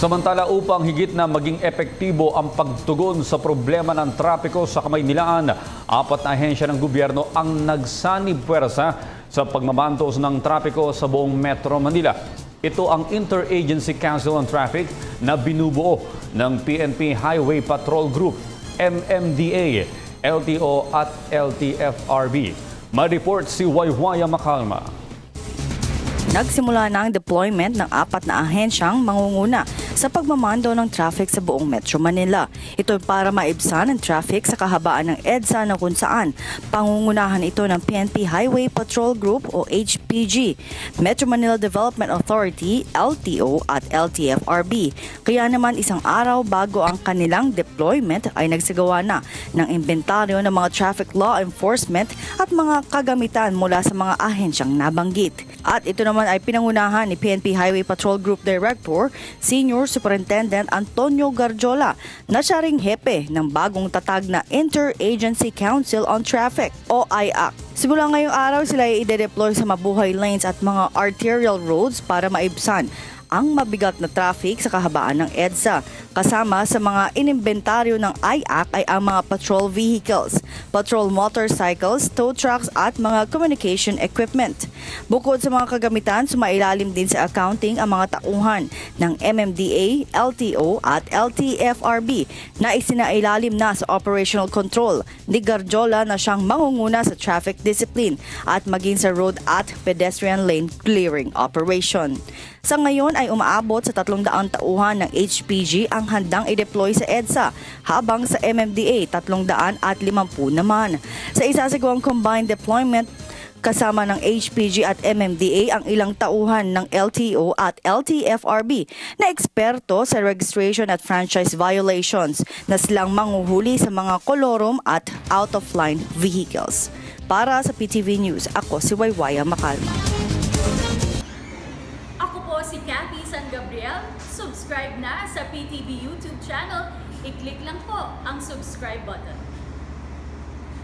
Samantala, upang higit na maging epektibo ang pagtugon sa problema ng trapiko sa Kamaynilaan, 4 na ahensya ng gobyerno ang nagsanib puwersa sa pagmamantos ng trapiko sa buong Metro Manila. Ito ang Interagency Council on Traffic na binubuo ng PNP Highway Patrol Group, MMDA, LTO at LTFRB. Ma-report si Waywaya Makalma. Nagsimula na ang deployment ng 4 na ahensyang mangunguna sa pagmamando ng traffic sa buong Metro Manila. Ito para maibsan ang traffic sa kahabaan ng EDSA na kung saan pangungunahan ito ng PNP Highway Patrol Group o HPG, Metro Manila Development Authority, LTO at LTFRB. Kaya naman isang araw bago ang kanilang deployment ay nagsagawa na ng inventaryo ng mga traffic law enforcement at mga kagamitan mula sa mga ahensyang nabanggit. At ito naman ay pinangunahan ni PNP Highway Patrol Group Director, Senior Superintendent Antonio Garjola, na siya ring hepe ng bagong tatag na Interagency Council on Traffic o IAC. Simula ngayong araw sila ay ide-deploy sa mabuhay lanes at mga arterial roads para maibsan ang mabigat na traffic sa kahabaan ng EDSA. Kasama sa mga inimbentaryo ng IAC ay ang mga patrol vehicles, patrol motorcycles, tow trucks at mga communication equipment. Bukod sa mga kagamitan, sumailalim din sa accounting ang mga tauhan ng MMDA, LTO at LTFRB na isinailalim na sa operational control ni Garjola na siyang mangunguna sa traffic discipline at maging sa road at pedestrian lane clearing operation. Sa ngayon ay umaabot sa 300 tauhan ng HPG ang handang i-deploy sa EDSA, habang sa MMDA 350 naman. Sa isasagawang combined deployment kasama ng HPG at MMDA ang ilang tauhan ng LTO at LTFRB na eksperto sa registration at franchise violations na silang manghuhuli sa mga kolorom at out-of-line vehicles. Para sa PTV News, ako si Waywaya Makalma. Si Cathy San Gabriel, subscribe na sa PTV YouTube channel. I-click lang po ang subscribe button.